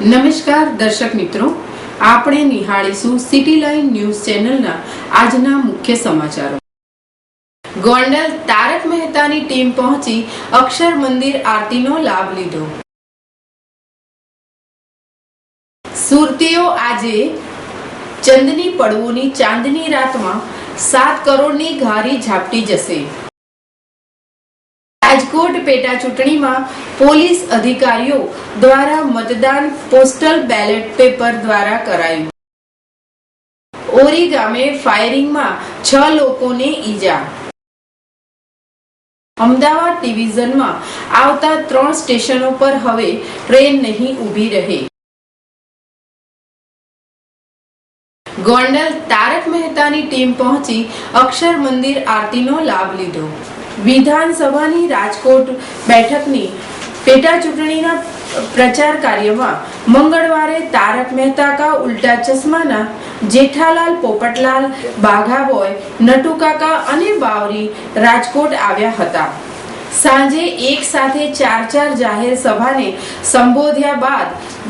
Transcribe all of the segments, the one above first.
નમસ્કાર દર્શક મિત્રો, આપણે નિહાળીશું સિટી લાઈન ન્યૂઝ ચેનલના આજના મુખ્ય સમાચારો। ગોંડલ તારક મહેતાની ટીમ પહોંચી અક્ષર મંદિર આરતીનો લાભ લીધો। સુરતીઓ આજે ચંદની પડવોની ચાંદની રાતમાં 7 કરોડની ઘારી ઝાપટી જશે। રાજકોટ પેટા ચૂંટણીમાં પોલીસ અધિકારીઓ દ્વારા મતદાન પોસ્ટલ બેલેટ પેપર દ્વારા કરાયું। ઓરી ગામે ફાયરિંગમાં 6 લોકોને ઈજા। અમદાવાદ ડિવિઝનમાં આવતા 3 સ્ટેશનો પર હવે ટ્રેન નહીં ઊભી રહે। ગોંડલ તારક મહેતાની ટીમ પહોંચી અક્ષર મંદિર આરતીનો લાભ લીધો। વિધાનસભાની રાજકોટ બેઠકની પેટા ચૂંટણીના પ્રચાર કાર્યમાં મંગળવારે તારક મહેતા કા ઉલ્ટા ચશ્માના જેઠાલાલ પોપટલાલ, બાઘાબોય, નટુકાકા અને બાવરી રાજકોટ આવ્યા હતા। સાંજે એક સાથે 4 જાહેર સભાને સંબોધ્યા બાદ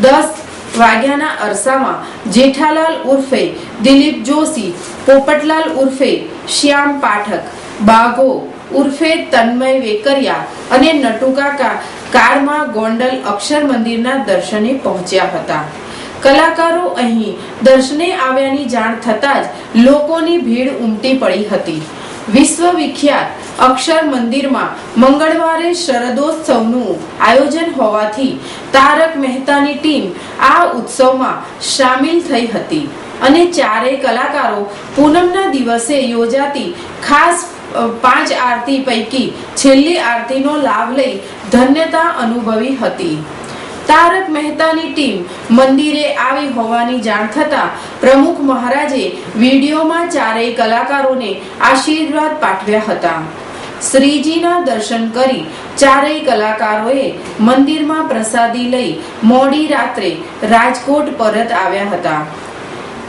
10 વાગ્યાના અરસામાં જેઠાલાલ ઉર્ફે દિલીપ જોશી, પોપટલાલ ઉર્ફે શ્યામ પાઠક, બાઘો ઉર્ફે તન્મય વેકરિયા અને નટુકાકા કારમાં ગોંડલ અક્ષર મંદિરના દર્શને પહોંચ્યા હતા। કલાકારો અહીં દર્શને આવ્યાની જાણ થતાં જ લોકોની ભીડ ઉમટી પડી હતી। વિશ્વ વિખ્યાત અક્ષર મંદિરમાં મંગળવારે શરદોત્સવનું આયોજન હોવાથી તારક મહેતાની ટીમ આ ઉત્સવમાં સામેલ થઈ હતી અને 4 કલાકારો પૂનમના દિવસે યોજાતી ખાસ 5 આરતી પૈકી છેલ્લી આરતીનો લાભ લઈ ધન્યતા અનુભવી હતી। તારક મહેતાની ટીમ મંદિરે આવી હોવાની જાણ થતા પ્રમુખ મહારાજે વિડીયોમાં 4 કલાકારોને આશીર્વાદ પાઠવ્યા હતા। શ્રીજીના દર્શન કરી 4 કલાકારોએ મંદિરમાં પ્રસાદી લઈ મોડી રાત્રે રાજકોટ પરત આવ્યા હતા।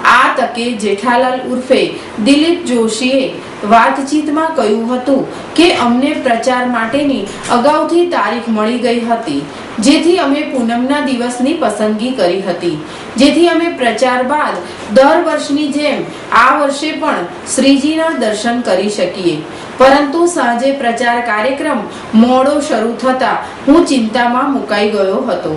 આ તકે જેઠાલાલ ઉર્ફે દિલીપ જોશીએ વાતચીતમાં કહ્યું હતું કે અમને પ્રચાર માટેની અગાઉથી તારીખ મળી ગઈ હતી, જેથી અમે પૂનમના દિવસની પસંદગી કરી હતી, જેથી અમે પ્રચાર બાદ દર વર્ષની જેમ આ વર્ષે પણ શ્રીજીના દર્શન કરી શકીએ। પરંતુ સાંજે પ્રચાર કાર્યક્રમ મોડો શરૂ થતા હું ચિંતામાં મુકાઈ ગયો હતો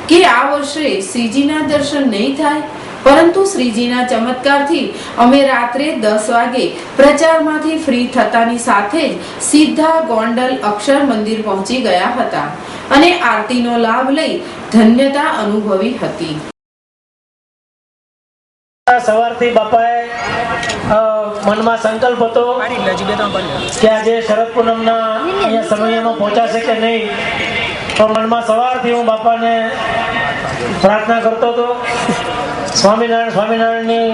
કે આ વર્ષે શ્રીજીના દર્શન નહીં થાય, પરંતુ શ્રીજીના ચમત્કારથી અમે રાત્રે 10 વાગે પ્રચારમાંથી ફ્રી થતાની સાથે જ સીધા ગોંડલ અક્ષર મંદિર પહોંચી ગયા હતા અને આરતીનો લાભ લઈ ધન્યતા અનુભવી હતી। સવારથી બાપાએ મનમાં સંકલ્પ હતો કે આજે શરદ પૂનમના અહીંયા સમયમાં પહોંચાશે કે નહીં, તો મનમાં સવારથી હું બાપાને પ્રાર્થના કરતો હતો। સ્વામિનારાયણ સ્વામિનારાયણની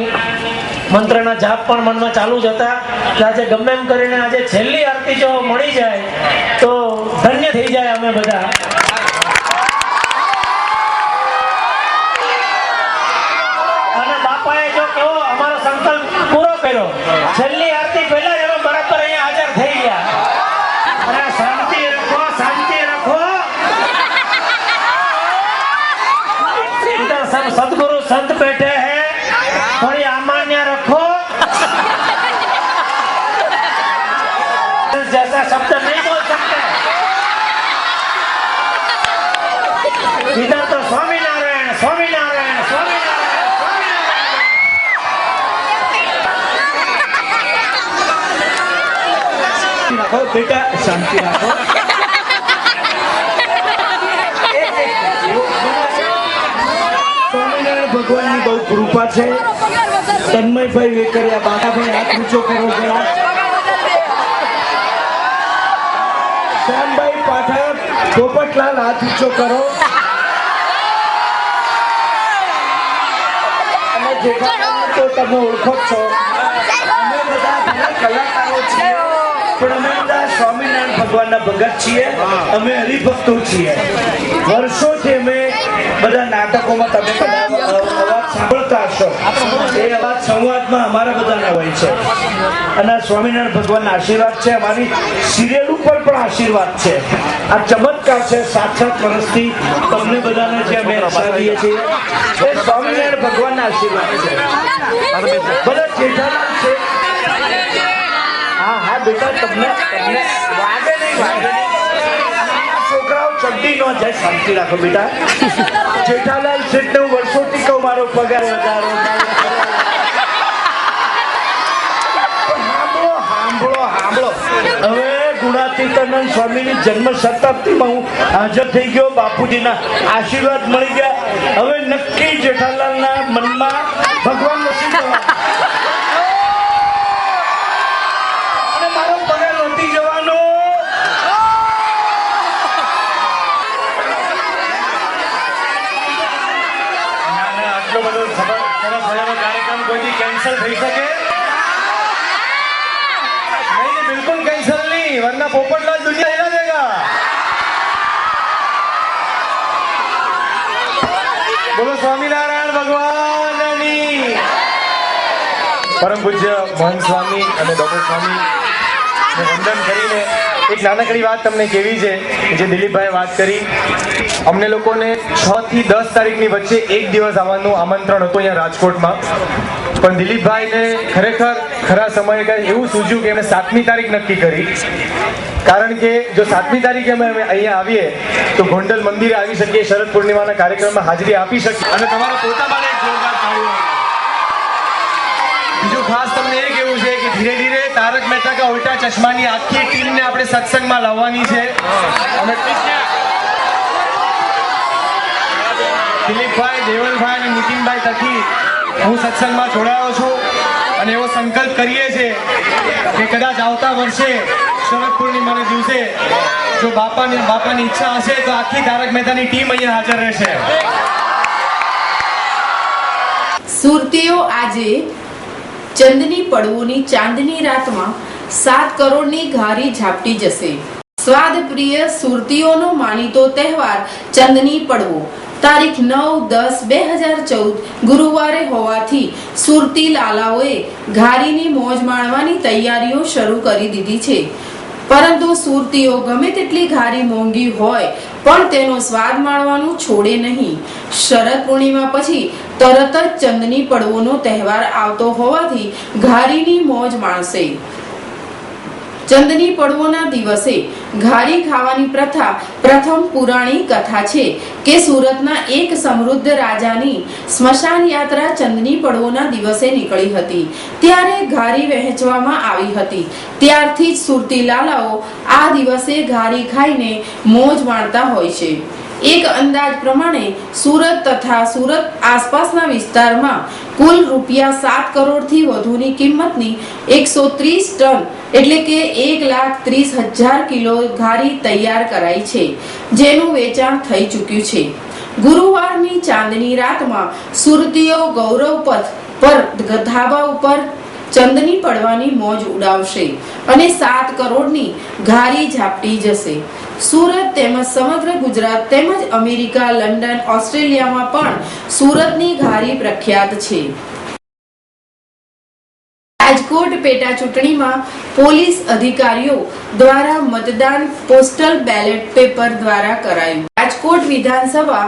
મંત્રના જાપ પણ મનમાં ચાલુ જ હતા કે આજે ગમે એમ કરીને આજે છેલ્લી આરતી જો મળી જાય તો ધન્ય થઈ જાય અમે બધા। અને બાપાએ જો કેવો અમારો સંકલ્પ પૂરો કર્યો, છેલ્લી આરતી પહેલા જ અમે બરાબર અહીંયા હાજર થઈ ગયા। અને શાંતિ રાખો, શાંતિ રાખો। सदगुरु संत बैठे हैं, थोड़ी अमान्य रखो। जैसा शब्द नहीं बोल सकते। इधर तो स्वामीनारायण स्वामीनारायण स्वामीनारायण स्वामीनारायण। रखो बेटा, शांति रखो। ભગવાનની બહુ કૃપા છે। તન્મયભાઈ વેકરિયા, બાકાભાઈ હાથ ઊંચો કરો જરા। શ્યામભાઈ પાઠક, પોપટલાલ હાથ ઊંચો કરો। અને જેઠાલાલ તો તમે ઓળખો છો, અમે બધા ઘણા કલાકારો છીએ, પણ અમે બધા સ્વામિનારાયણ ભગવાનના ભગત છીએ, અમે હરિભક્તો છીએ। વર્ષોથી અમે બધા નાટકોમાં તમે અવાજ સાંભળતા હશો, એ અવાજ સંવાદ આશીર્વાદમાં અમારા બધાના હોય છે અને આ સ્વામિનારાયણ ભગવાનના આશીર્વાદ છે. અમારી સિરિયલ ઉપર પણ આશીર્વાદ છે. આ ચમત્કાર છે. 7 વર્ષથી તમને બધાને જે અમે સાધીએ છીએ એ સ્વામિનારાયણ ભગવાનના આશીર્વાદ છે. બધા જેઠાલાલ છે. હા બેટા, તમને વાગે નહીં. છોકરાઓ ચડ્ડી ન જાય. શાંતિ રાખો બેટા. જેઠાલાલ શેઠને હું વર્ષોથી કહું મારો પગાર વધારો. સાંભળો. હવે ગુણાતીતાનંદ સ્વામીની જન્મ શતાબ્દીમાં હું હાજર થઈ ગયો. બાપુજીના આશીર્વાદ મળી ગયા. હવે નક્કી જેઠાલાલના મનમાં ભગવાન વસી જવા અને મારો પગાર વધી જવાનો. આટલો બધો સરસ મજાનો કાર્યક્રમ કોઈથી કેન્સલ થઈ શકે नहीं, बिल्कुल कैंसिल नहीं, वरना पोपटलाल दुनिया हिला देगा. बोलो स्वामीनारायण भगवाननी. પરમ પૂજ્ય મોહન સ્વામી અને ડોક્ટર સ્વામી વંદન કરીને એક નાનકડી વાત તમને કેવી છે જે દિલીપભાઈ વાત કરી. અમને લોકોને 6 થી 10 તારીખની વચ્ચે એક દિવસ આવવાનું આમંત્રણ હતું અહીંયા રાજકોટમાં, પણ દિલીપભાઈને ખરેખર ખરા સમયે કંઈ એવું સૂઝ્યું કે એમણે 7મી તારીખ નક્કી કરી. કારણ કે જો 7મી તારીખે અમે અહીંયા આવીએ તો ગોંડલ મંદિરે આવી શકીએ, શરદ પૂર્ણિમાના કાર્યક્રમમાં હાજરી આપી શકીએ અને તમારા પોતા માટે એક જોરદાર તાળીઓ. બીજું ખાસ તમને એ કેવું છે કે ધીરે ધીરે તારક મહેતા કા ઉલ્ટા ચશ્માની આખી ટીમને આપણે સત્સંગમાં લાવવાની છે. અમે દિલીપભાઈ, દેવલભાઈ અને નીતિનભાઈ થકી હું સત્સંગમાં જોડાયો છું અને એવો સંકલ્પ કરીએ છીએ કે કદાચ આવતા વર્ષે શરદ પૂર્ણિમાના દિવસે જો બાપાની ઈચ્છા હશે તો આખી તારક મહેતાની ટીમ અહીંયા હાજર રહેશે. સુરતીઓ આજે ચંદની પડવોની ચાંદની રાતમાં 7 કરોડની ઘારી ઝાપટી જશે. સ્વાદ પ્રિય સુરતીઓનો માનીતો તહેવાર ચંદની પડવો તારીખ 9/10/2014 ગુરુવારે હોવાથી સુરતી લાલાઓએ ઘારીની મોજ માણવાની તૈયારીઓ શરૂ કરી દીધી છે. પરંતુ સુરતીઓ ગમે તેટલી ઘારી મોંઘી હોય પણ તેનો સ્વાદ માણવાનું છોડે નહીં. શરદ પૂર્ણિમા પછી તરત જ ચંદની પડવોનો તહેવાર આવતો હોવાથી ઘારીની મોજ માણશે. ચંદની પડવોના દિવસે ઘારી ખાવાની પ્રથા પ્રથમ પુરાણી કથા છે કે સુરતના એક સમૃદ્ધ રાજાની સ્મશાન યાત્રા ચંદની પડવોના દિવસે નીકળી હતી. ત્યારે ઘારી વહેંચવામાં આવી હતી. ત્યારથી જ સુરતી લાલાઓ આ દિવસે ઘારી ખાઈને મોજ માણતા હોય છે. એક અંદાજ પ્રમાણે સુરત તથા સુરત આસપાસના વિસ્તારમાં કુલ રૂપિયા 7 કરોડથી વધુની કિંમતની 130 ટન એટલે કે 1,30,000 કિલો ઘારી તૈયાર કરાઈ છે, જેનું વેચાણ થઈ ચૂક્યું છે. ગુરુવારની ચાંદની રાતમાં સુરતીઓ ગૌરવપથ પર ધાબા ઉપર ચંદની પડવાની મોજ ઉડાવશે અને 7 કરોડની ઘારી ઝાપટી જશે. સુરત તેમજ સમગ્ર ગુજરાત તેમજ અમેરિકા, લંડન, ઓસ્ટ્રેલિયામાં પણ સુરતની ઘારી પ્રખ્યાત છે. રાજકોટ પેટા ચૂંટણીમાં પોલીસ અધિકારીઓ દ્વારા મતદાન પોસ્ટલ બેલેટ પેપર દ્વારા કરાયું. રાજકોટ વિધાનસભા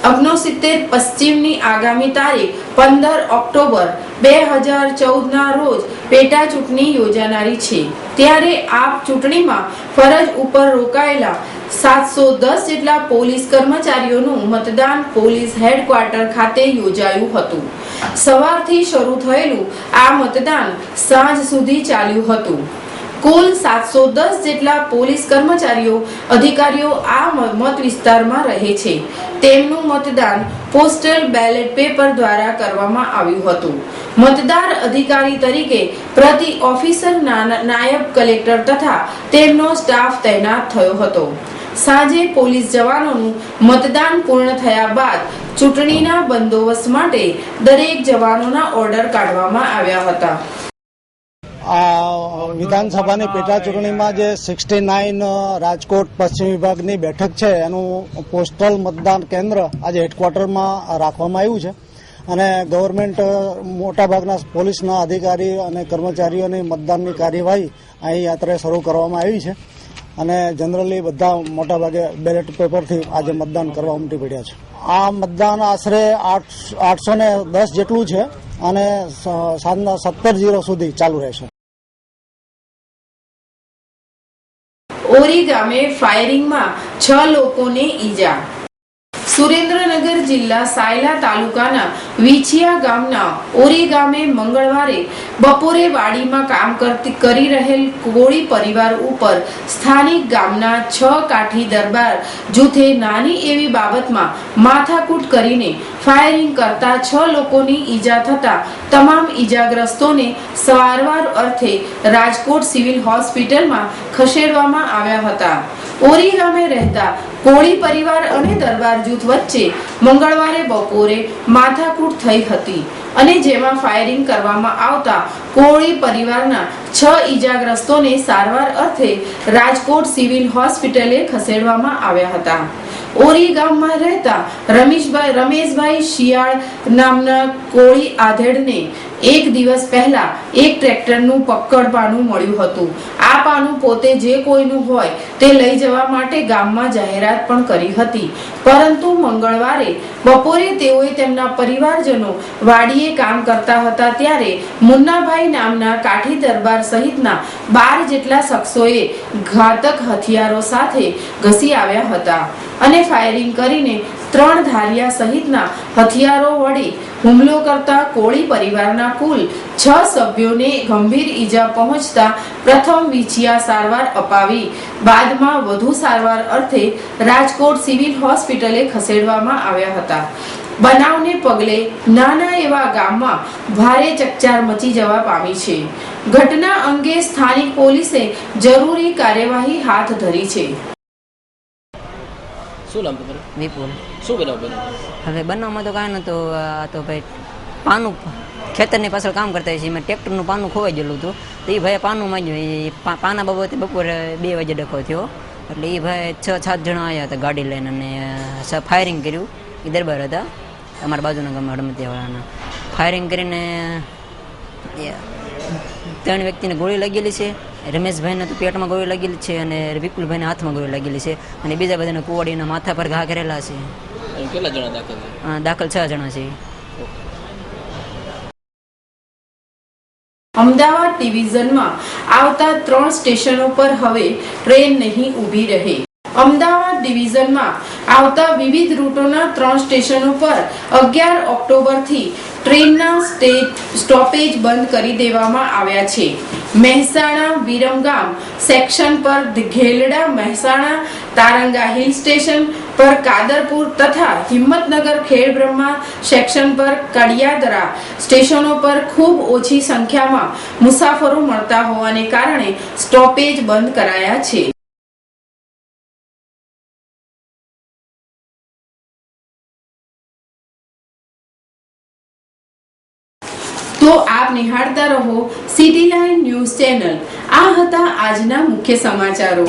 69 પશ્ચિમની આગામી તારીખ 15 ઓક્ટોબર 2014 ના રોજ પેટા ચૂંટણી યોજાનારી છે. ત્યારે આ ચૂંટણીમાં ફરજ ઉપર રોકાયેલા 710 જેટલા પોલીસ કર્મચારીઓનું મતદાન પોલીસ હેડક્વાર્ટર ખાતે યોજાયું હતું. સવારથી શરૂ થયેલું આ મતદાન સાંજ સુધી ચાલ્યું હતું. કુલ 710 જેટલા પોલીસ કર્મચારીઓ અધિકારીઓ આ મત વિસ્તારમાં રહે છે. તેમનું મતદાન પોસ્ટલ બેલેટ પેપર દ્વારા કરવામાં આવ્યું હતું. મતદાર અધિકારી તરીકે પ્રતિ ઓફિસર નાયબ કલેક્ટર તથા તેમનો સ્ટાફ તૈનાત થયો હતો. સાંજે પોલીસ જવાનોનું મતદાન પૂર્ણ થયા બાદ ચૂંટણીના બંદોબસ્ત માટે દરેક જવાનોના ઓર્ડર કાઢવામાં આવ્યા હતા. આ વિધાનસભાની પેટા ચૂંટણીમાં જે 69 રાજકોટ પશ્ચિમ વિભાગની બેઠક છે એનું પોસ્ટલ મતદાન કેન્દ્ર આજે હેડક્વાર્ટરમાં રાખવામાં આવ્યું છે અને ગવર્મેન્ટ મોટાભાગના પોલીસના અધિકારી અને કર્મચારીઓની મતદાનની કાર્યવાહી અહીં અત્યારે શરૂ કરવામાં આવી છે અને જનરલી બધા મોટાભાગે બેલેટ પેપરથી આજે મતદાન કરવા ઉમટી પડ્યા છે. આ મતદાન આશરે 810 જેટલું છે અને સાંજના 17:00 સુધી ચાલુ રહેશે. ઓરી ગામે ફાયરિંગમાં 6 લોકોને ઈજા. સુરેન્દ્રનગર જિલ્લા સાયલા તાલુકાના વિછિયા ગામના ઓરી ગામે મંગળવારે બપોરે વાડીમાં કામ કરી રહેલ કોળી પરિવાર ઉપર સ્થાનિક ગામના 6 કાઠી દરબાર જૂથે નાની એવી બાબતમાં માથાકૂટ કરીને ફાયરિંગ કરતા 6 લોકોની ઈજા થતા તમામ ઈજાગ્રસ્તોને સારવાર અર્થે રાજકોટ સિવિલ હોસ્પિટલમાં ખસેડવામાં આવ્યા હતા. ઓરી ગામે રહેતા કોળી પરિવાર અને દરબાર જૂથ વચ્ચે મંગળવારે બપોરે માથાકૂટ થઈ હતી અને જેમાં ફાયરિંગ કરવામાં આવતા કોળી પરિવારના 6 ઈજાગ્રસ્તોને સારવાર અર્થે રાજકોટ સિવિલ હોસ્પિટલે ખસેડવામાં આવ્યા હતા. ઓરી ગામમાં રહેતા રમેશભાઈ શિયાળ નામના કોળી આધેડને એક દિવસ પહેલા એક ટ્રેક્ટરનું પક્કડ પાનું મળ્યું હતું. આ પાનું પોતે જે કોઈનું હોય તે લઈ જવા માટે ગામમાં જાહેરાત પણ કરી હતી, પરંતુ મંગળવારે બપોરે તેઓએ તેમના પરિવારજનો વાડીએ કામ કરતા હતા ત્યારે મુન્નાભાઈ નામના કાઠી દરબાર સહિતના 12 જેટલા શખ્સોએ ઘાતક હથિયારો સાથે ઘસી આવ્યા હતા અને ફાયરિંગ કરીને 3 ધારિયા સહિતના હથિયારો વડે હુમલો કરતા કોળી પરિવારના કુલ 6 સભ્યોને ગંભીર ઈજા પહોંચતા પ્રથમ વિછિયા સારવાર અપાવી બાદમાં વધુ સારવાર અર્થે રાજકોટ સિવિલ હોસ્પિટલે ખસેડવામાં આવ્યા હતા. બનાવને પગલે નાના એવા ગામમાં ભારે ચકચાર મચી જવા પામી છે. ઘટના અંગે સ્થાનિક પોલીસે જરૂરી કાર્યવાહી હાથ ધરી છે. શું નામ તમારું? વિપુલ. શું બનાવ બન્યો? હવે બનાવમાં તો કાંઈ નહોતું. આ તો ભાઈ પાનું ખેતરની પાછળ કામ કરતા હોય છે, એમાં ટ્રેક્ટરનું પાનું ખોવાઈ ગયેલું હતું. તો એ ભાઈ પાનું માંગ્યું. એ પાના બાબતે બપોરે 2 વાગે ડખો થયો. એટલે એ ભાઈ 6-7 જણા આવ્યા હતા ગાડી લઈને અને ફાયરિંગ કર્યું. એ દરબાર હતા અમારા બાજુના ગામમાં હડમતિયાવાળાના. ફાયરિંગ કરીને 3 વ્યક્તિને ગોળી લાગેલી છે. રમેશભાઈને તો પેટમાં ગોળી લાગેલી છે અને વિપુલભાઈને હાથમાં ગોળી લાગેલી છે અને બીજા બધાને કુવાડીના માથા પર ઘા કરેલા છે. કેટલા જણા દાખલ? દાખલ 6 જણા છે. અમદાવાદ ડિવિઝનમાં આવતા 3 સ્ટેશનો પર હવે ટ્રેન નહીં ઊભી રહે. અમદાવાદ ડિવિઝનમાં આવતા વિવિધ રૂટોના 3 સ્ટેશનો પર 11 ઓક્ટોબરથી ટ્રેનના સ્ટોપેજ બંધ કરી દેવામાં આવ્યા છે. મહેસાણા વિરમગામ સેક્શન પર ઘેલડા મહેસાણા, તારંગા હિલ સ્ટેશન પર કાદરપુર તથા હિંમતનગર ખેડબ્રહ્મા સેક્શન પર કડિયાદરા સ્ટેશનો પર ખૂબ ઓછી સંખ્યામાં મુસાફરો મળતા હોવાને કારણે સ્ટોપેજ બંધ કરાયા છે. તો આપ નિહાળતા રહો સિટી લાઇન ન્યૂઝ ચેનલ. આ હતા આજના મુખ્ય સમાચારો.